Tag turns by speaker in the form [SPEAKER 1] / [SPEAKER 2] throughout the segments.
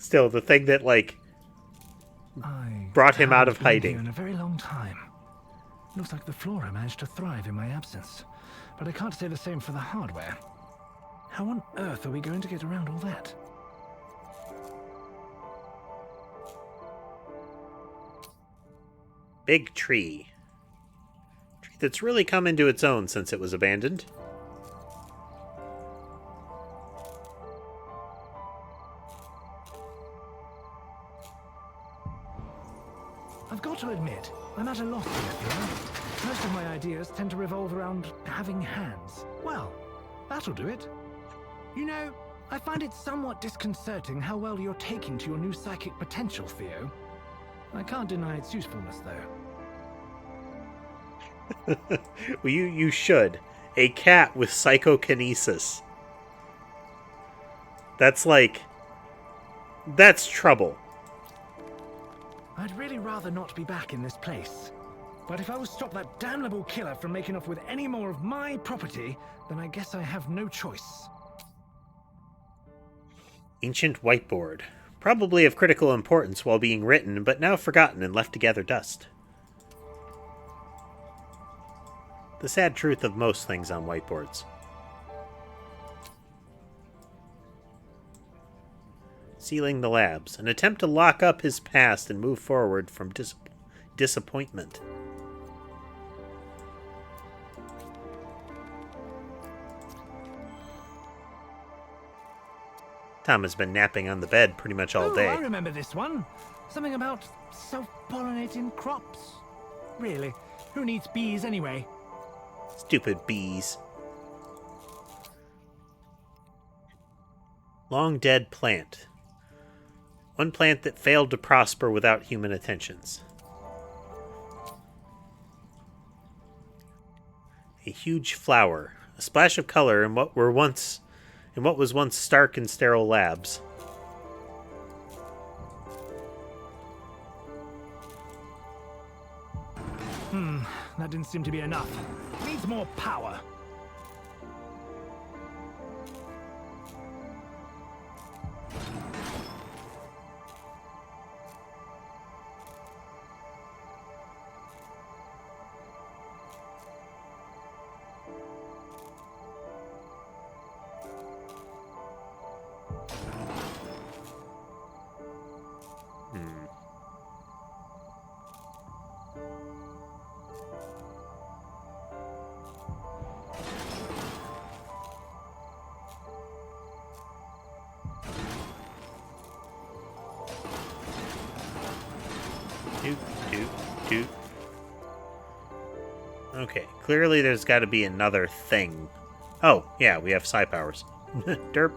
[SPEAKER 1] Still, the thing that, like,
[SPEAKER 2] I
[SPEAKER 1] brought him out
[SPEAKER 2] haven't
[SPEAKER 1] of
[SPEAKER 2] been here
[SPEAKER 1] hiding.
[SPEAKER 2] in a very long time. Looks like the flora managed to thrive in my absence, but I can't say the same for the hardware. How on earth are we going to get around all that?
[SPEAKER 1] Big tree. Tree that's really come into its own since it was abandoned.
[SPEAKER 2] I've got to admit, I'm at a loss here, Theo. Most of my ideas tend to revolve around having hands. Well, that'll do it. You know, I find it somewhat disconcerting how well you're taking to your new psychic potential, Theo. I can't deny its usefulness, though.
[SPEAKER 1] Well, you should. A cat with psychokinesis. That's like... That's trouble.
[SPEAKER 2] I'd really rather not be back in this place. But if I will stop that damnable killer from making off with any more of my property, then I guess I have no choice.
[SPEAKER 1] Ancient whiteboard. Probably of critical importance while being written, but now forgotten and left to gather dust. The sad truth of most things on whiteboards. Sealing the labs. An attempt to lock up his past and move forward from disappointment. Tom has been napping on the bed pretty much all day.
[SPEAKER 2] I remember this one. Something about self-pollinating crops. Really, who needs bees anyway?
[SPEAKER 1] Stupid bees. Long dead plant. One plant that failed to prosper without human attentions. A huge flower. A splash of color in what was once stark and sterile labs.
[SPEAKER 2] That didn't seem to be enough. Needs more power.
[SPEAKER 1] Doot. Okay, clearly there's got to be another thing. Oh, yeah, we have psi powers. Derp.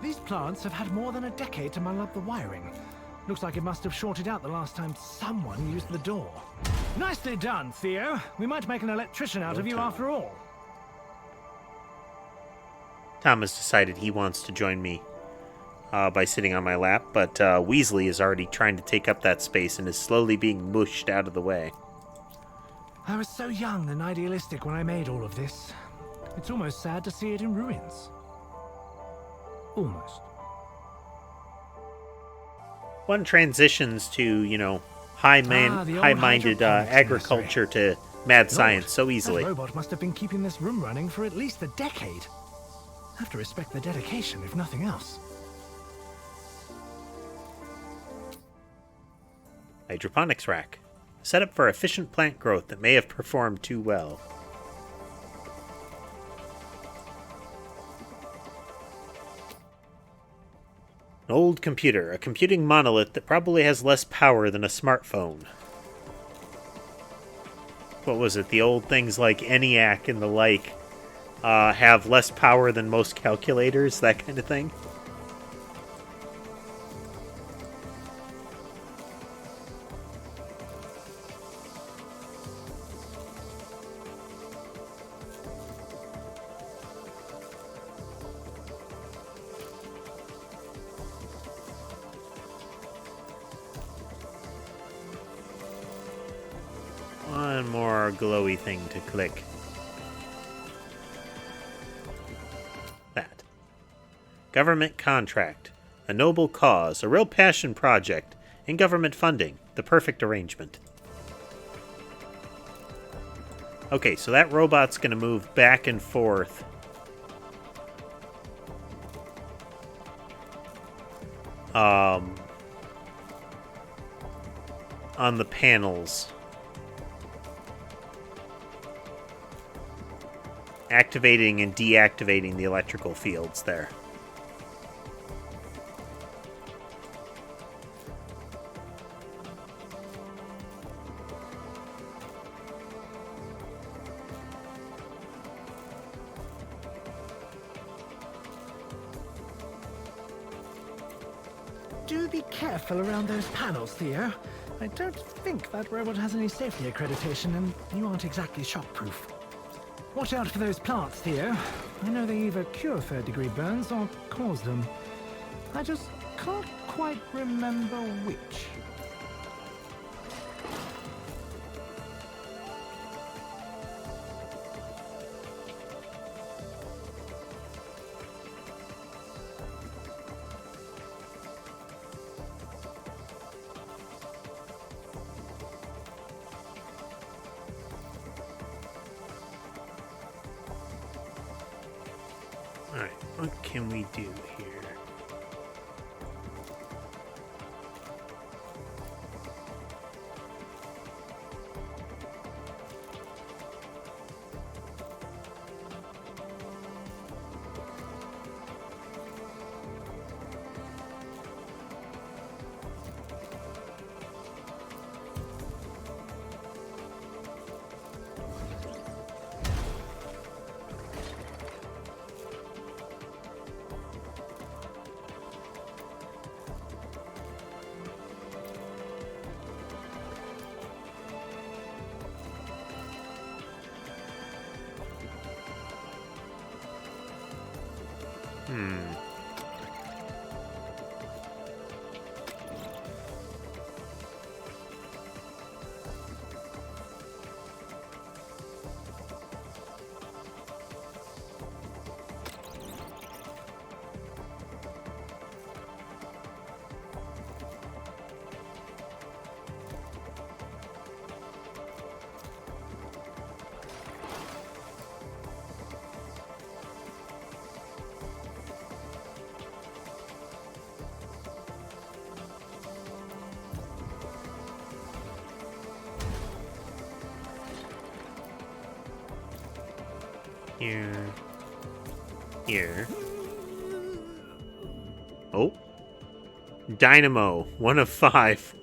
[SPEAKER 2] These plants have had more than a decade to muddle up the wiring. Looks like it must have shorted out the last time someone used the door. Nicely done, Theo. We might make an electrician out of you after all.
[SPEAKER 1] Tom has decided he wants to join me by sitting on my lap, but Weasley is already trying to take up that space and is slowly being mushed out of the way.
[SPEAKER 2] I was so young and idealistic when I made all of this. It's almost sad to see it in ruins. Almost.
[SPEAKER 1] One transitions to, high-minded agriculture to mad science so easily.
[SPEAKER 2] That robot must have been keeping this room running for at least a decade. Have to respect the dedication, if nothing else.
[SPEAKER 1] Hydroponics rack. Set up for efficient plant growth that may have performed too well. An old computer. A computing monolith that probably has less power than a smartphone. What was it? The old things like ENIAC and the like have less power than most calculators, that kind of thing. One more glowy thing to click. That. Government contract. A noble cause. A real passion project. And government funding. The perfect arrangement. Okay, so that robot's going to move back and forth. On the panels. Activating and deactivating the electrical fields there.
[SPEAKER 2] Do be careful around those panels, Theo. I don't think that robot has any safety accreditation, and you aren't exactly shockproof. Watch out for those plants, Theo. I know they either cure third-degree burns or cause them. I just can't quite remember which.
[SPEAKER 1] Alright, what can we do here? Here. Oh. Dynamo, 1 of 5.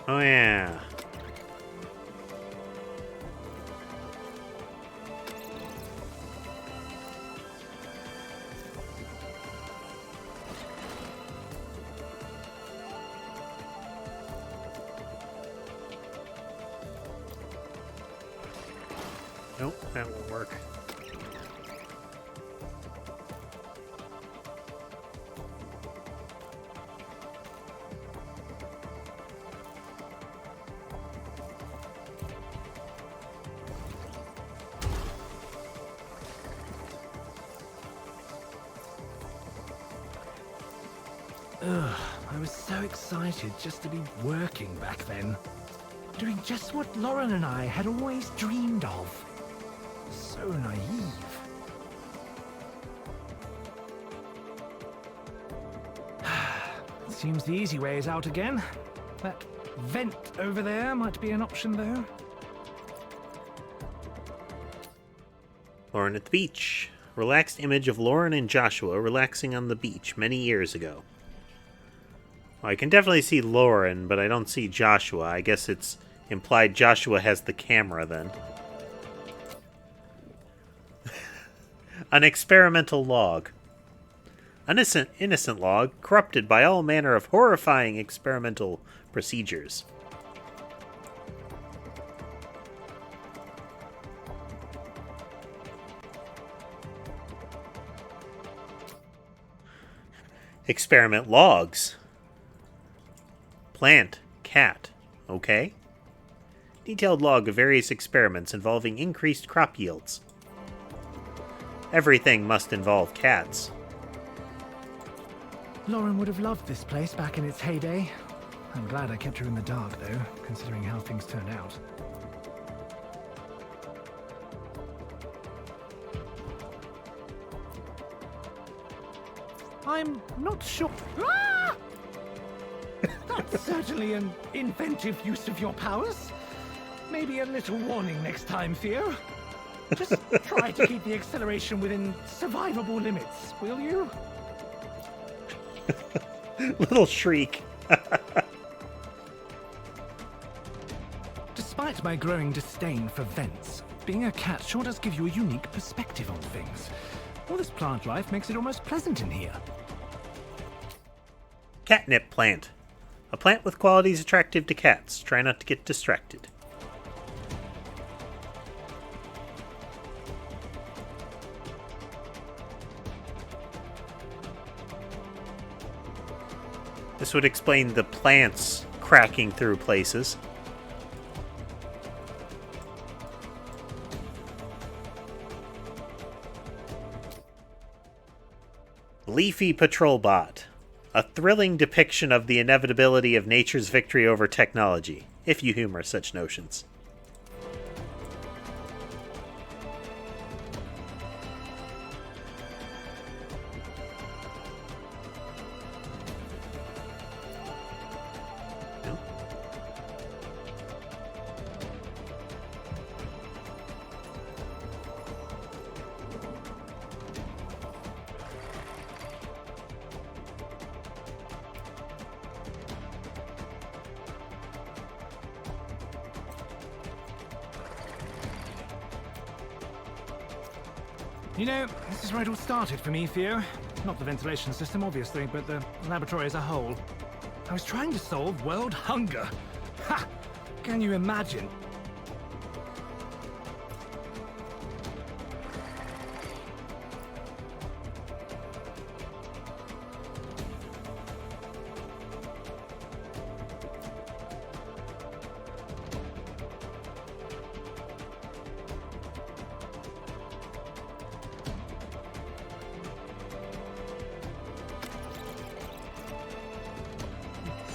[SPEAKER 1] Oh yeah. Nope, that won't work.
[SPEAKER 2] I was so excited just to be working back then. Doing just what Lauren and I had always dreamed of. So naive. Seems the easy way is out again. That vent over there might be an option, though.
[SPEAKER 1] Lauren at the beach. Relaxed image of Lauren and Joshua relaxing on the beach many years ago. Well, I can definitely see Lauren, but I don't see Joshua. I guess it's implied Joshua has the camera then. An experimental log. An innocent log, corrupted by all manner of horrifying experimental procedures. Experiment logs. Plant, cat, okay? Detailed log of various experiments involving increased crop yields. Everything must involve cats.
[SPEAKER 2] Lauren would have loved this place back in its heyday. I'm glad I kept her in the dark, though, considering how things turned out. I'm not sure. Ah! That's certainly an inventive use of your powers. Maybe a little warning next time, Theo. Just try to keep the acceleration within survivable limits, will you?
[SPEAKER 1] Little shriek.
[SPEAKER 2] Despite my growing disdain for vents, being a cat sure does give you a unique perspective on things. All this plant life makes it almost pleasant in here.
[SPEAKER 1] Catnip plant. A plant with qualities attractive to cats. Try not to get distracted. This would explain the plants cracking through places. Leafy Patrol Bot. A thrilling depiction of the inevitability of nature's victory over technology, if you humor such notions. No?
[SPEAKER 2] You know, this is where it all started for me, Theo. Not the ventilation system, obviously, but the laboratory as a whole. I was trying to solve world hunger. Ha! Can you imagine?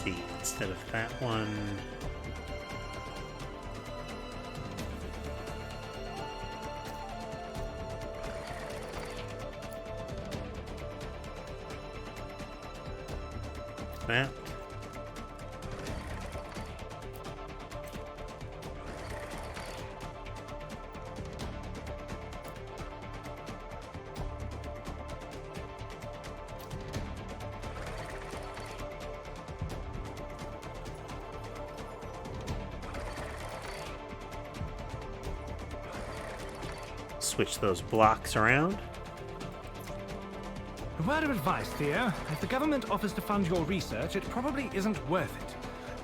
[SPEAKER 1] See, instead of that one. That. Switch those blocks around.
[SPEAKER 2] A word of advice, Theo. If the government offers to fund your research, it probably isn't worth it.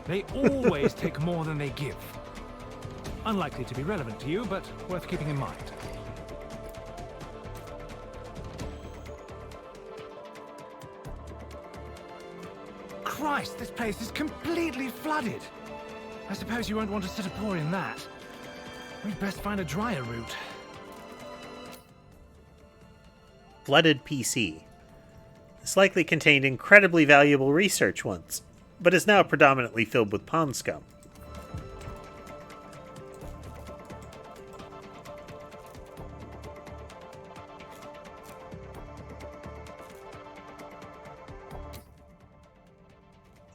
[SPEAKER 2] They always take more than they give. Unlikely to be relevant to you, but worth keeping in mind. Christ, this place is completely flooded. I suppose you won't want to set a paw in that. We'd best find a drier route.
[SPEAKER 1] Flooded PC. This likely contained incredibly valuable research once, but is now predominantly filled with pond scum.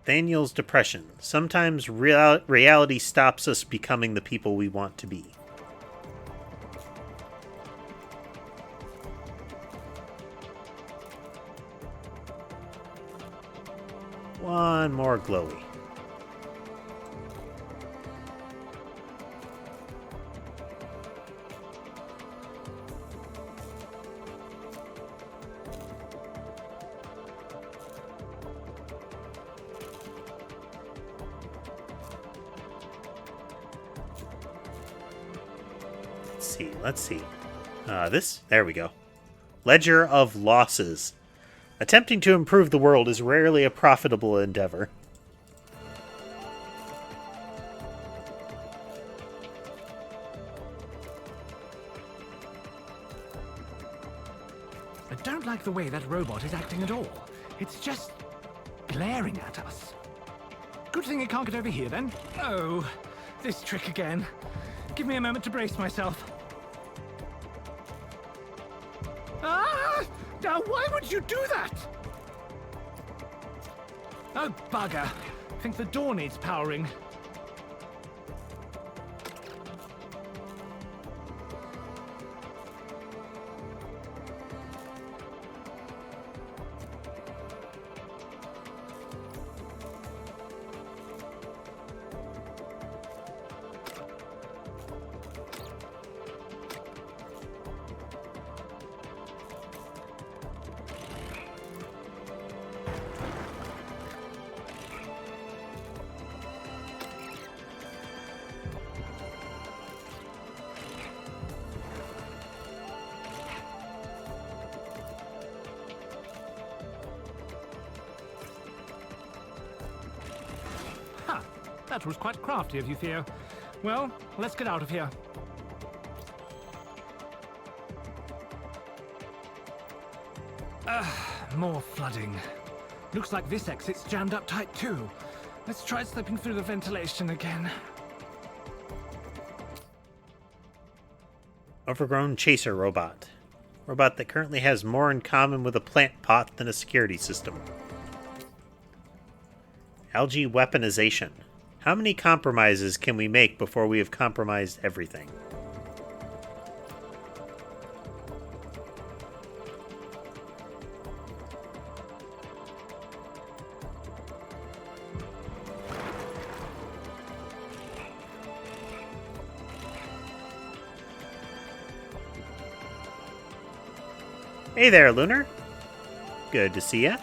[SPEAKER 1] Daniel's depression. Sometimes reality stops us becoming the people we want to be. One more glowy. Let's see. There we go. Ledger of Losses. Attempting to improve the world is rarely a profitable endeavor.
[SPEAKER 2] don't like the way that robot is acting at all. It's just glaring at us. Good thing it can't get over here, then. Oh, this trick again. Give me a moment to brace myself. Ah! Now, why would you do that? Oh, bugger. I think the door needs powering. That was quite crafty of you, Theo. Well, let's get out of here. More flooding. Looks like this exit's jammed up tight too. Let's try slipping through the ventilation again.
[SPEAKER 1] Overgrown chaser robot. Robot that currently has more in common with a plant pot than a security system. Algae weaponization. How many compromises can we make before we have compromised everything? Hey there, Lunar. Good to see ya.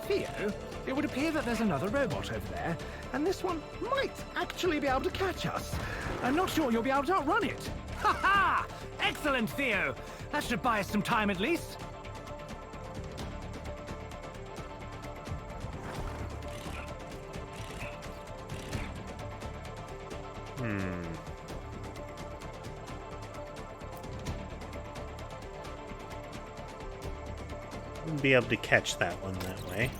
[SPEAKER 2] Theo, it would appear that there's another robot over there, and this one might actually be able to catch us. I'm not sure you'll be able to outrun it. Ha ha! Excellent, Theo. That should buy us some time at least.
[SPEAKER 1] Wouldn't be able to catch that one that way.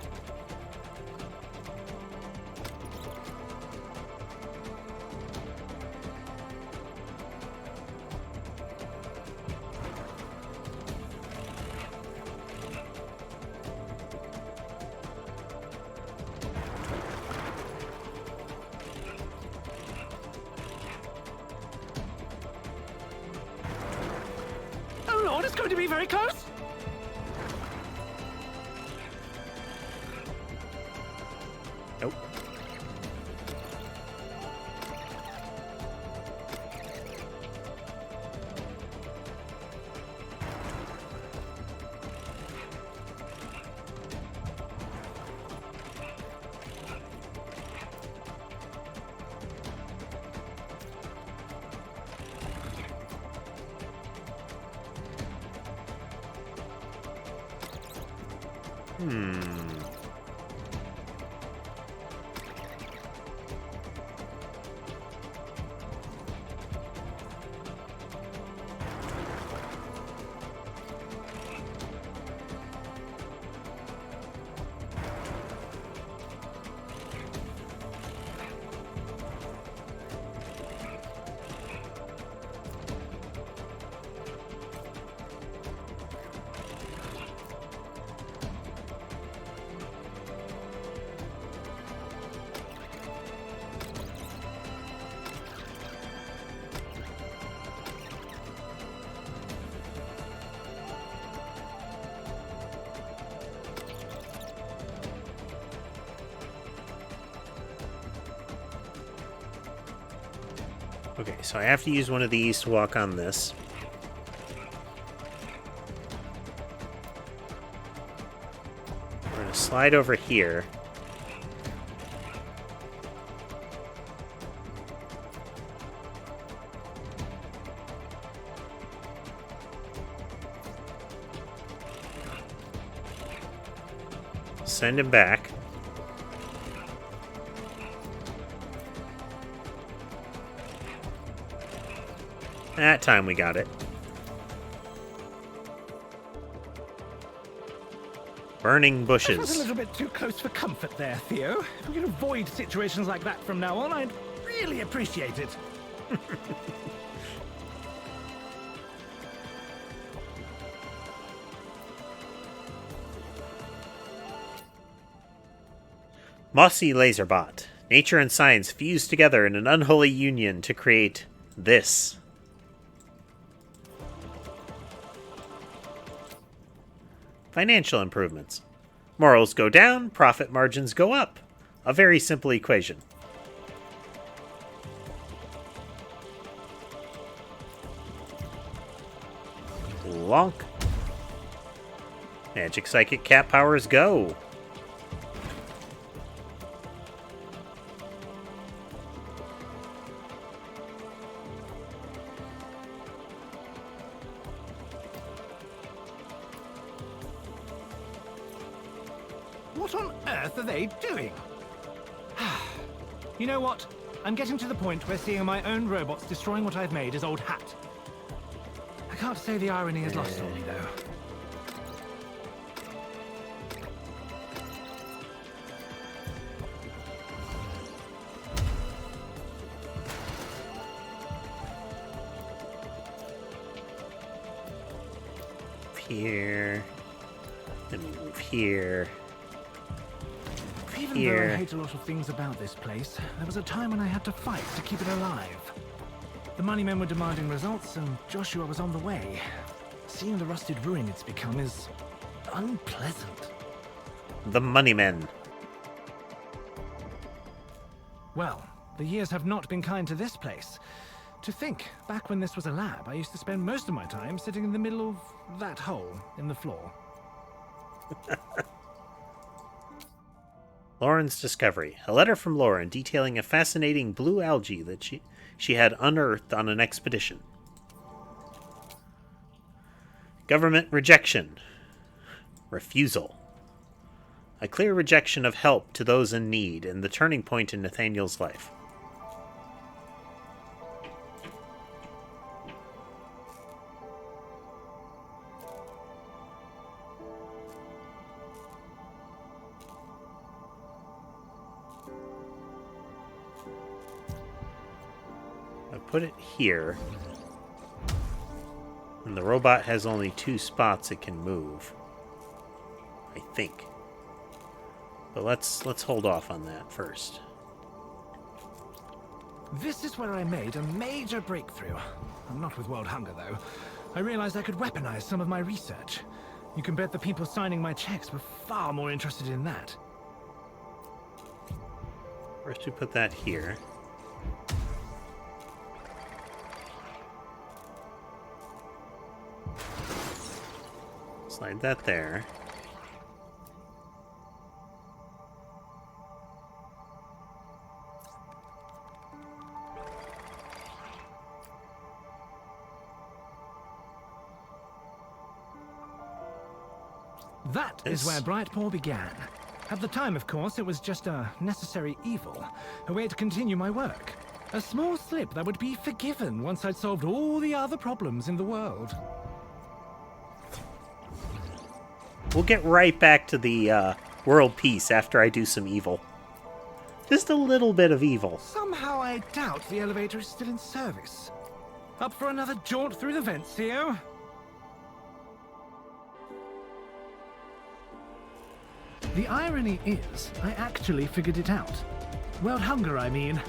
[SPEAKER 2] Oh Lord, it's going to be very close.
[SPEAKER 1] Nope. Okay, so I have to use one of these to walk on this. We're going to slide over here. Send him back. That time we got it. Burning
[SPEAKER 2] That was a
[SPEAKER 1] bushes.
[SPEAKER 2] little bit too close for comfort there, Theo. If we could avoid situations like that from now on, I'd really appreciate it.
[SPEAKER 1] Mossy Laserbot. Nature and science fused together in an unholy union to create this. Financial improvements. Morals go down, profit margins go up. A very simple equation. Lonk. Magic Psychic Cat powers go.
[SPEAKER 2] What on earth are they doing? You know what? I'm getting to the point where seeing my own robots destroying what I've made is old hat. I can't say the irony is lost on me, though.
[SPEAKER 1] Here. Then we move here.
[SPEAKER 2] Even though I hate a lot of things about this place, there was a time when I had to fight to keep it alive. The moneymen were demanding results, and Joshua was on the way. Seeing the rusted ruin it's become is unpleasant.
[SPEAKER 1] The Moneymen.
[SPEAKER 2] Well, the years have not been kind to this place. To think, back when this was a lab, I used to spend most of my time sitting in the middle of that hole in the floor.
[SPEAKER 1] Lauren's discovery. A letter from Lauren detailing a fascinating blue algae that she had unearthed on an expedition. Government rejection. Refusal. A clear rejection of help to those in need and the turning point in Nathaniel's life. I put it here. And the robot has only 2 spots it can move. I think. But let's hold off on that first.
[SPEAKER 2] This is where I made a major breakthrough. I'm not with World Hunger, though. I realized I could weaponize some of my research. You can bet the people signing my checks were far more interested in that.
[SPEAKER 1] First we put that here. Slide that there.
[SPEAKER 2] That is where Brightpaw began. At the time, of course, it was just a necessary evil, a way to continue my work. A small slip that would be forgiven once I'd solved all the other problems in the world.
[SPEAKER 1] We'll get right back to the world peace after I do some evil. Just a little bit of evil.
[SPEAKER 2] Somehow I doubt the elevator is still in service. Up for another jaunt through the vents, Theo? The irony is, I actually figured it out. World Hunger, I mean.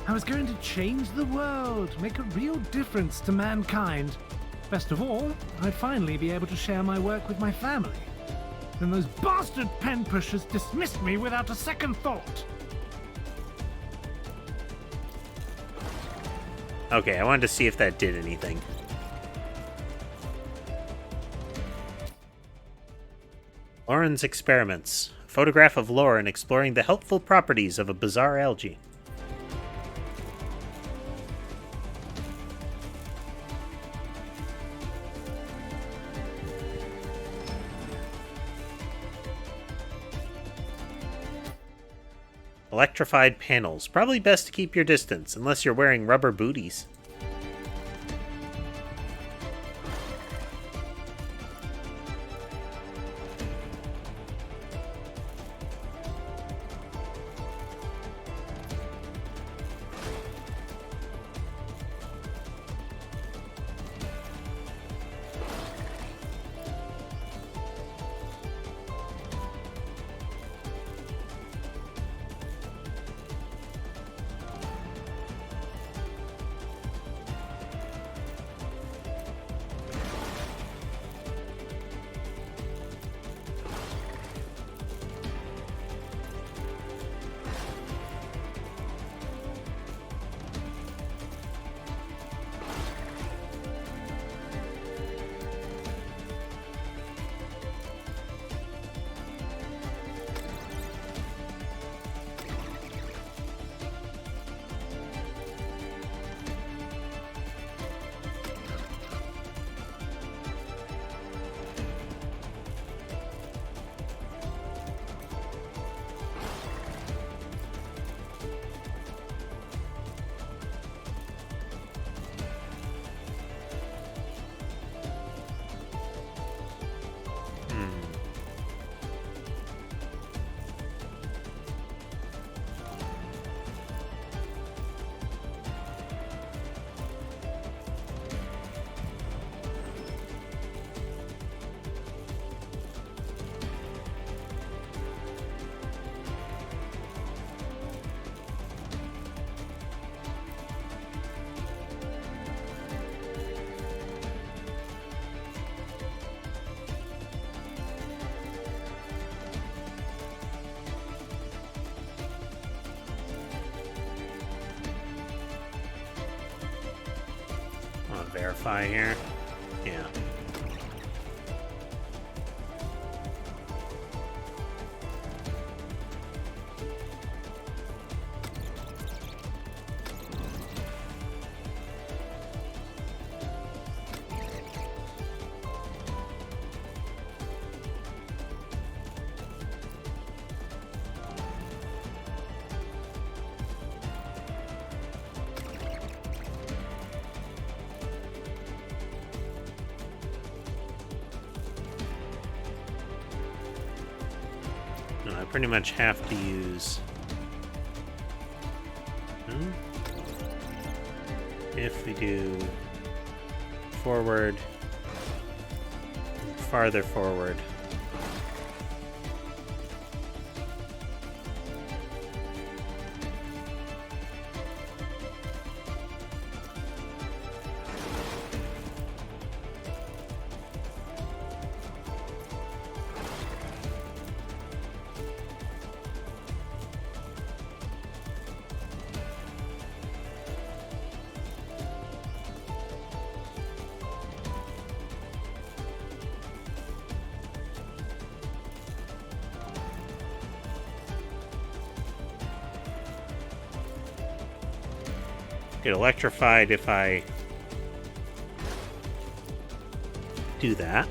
[SPEAKER 2] I was going to change the world, make a real difference to mankind. Best of all, I'd finally be able to share my work with my family. Then those bastard pen pushers dismissed me without a second thought.
[SPEAKER 1] Okay, I wanted to see if that did anything. Lauren's experiments. A photograph of Lauren exploring the helpful properties of a bizarre algae. Electrified panels. Probably best to keep your distance, unless you're wearing rubber booties. electrify here. Yeah. No, I pretty much have to use... If we do forward, farther forward. Get electrified if I do that.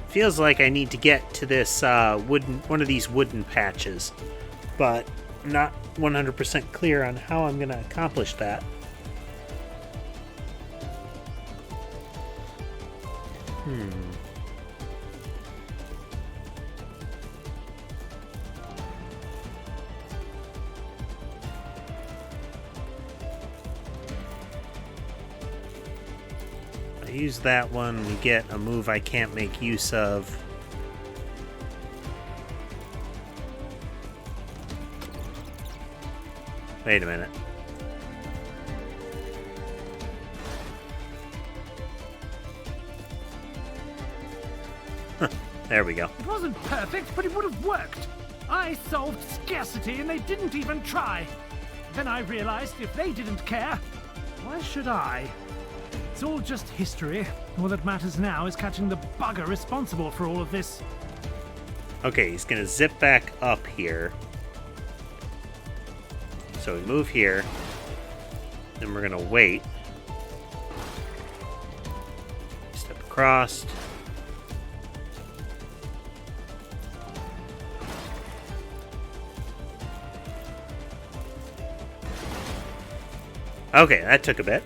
[SPEAKER 1] Feels like I need to get to this one of these wooden patches, but I'm not 100% clear on how I'm going to accomplish that. I use that one, we get a move I can't make use of. Wait a minute. There we go.
[SPEAKER 2] It wasn't perfect, but it would have worked. I solved scarcity and they didn't even try. Then I realized if they didn't care, why should I? It's all just history. All that matters now is catching the bugger responsible for all of this.
[SPEAKER 1] Okay, he's gonna zip back up here. So we move here. Then we're gonna wait. Step across. Okay, that took a bit.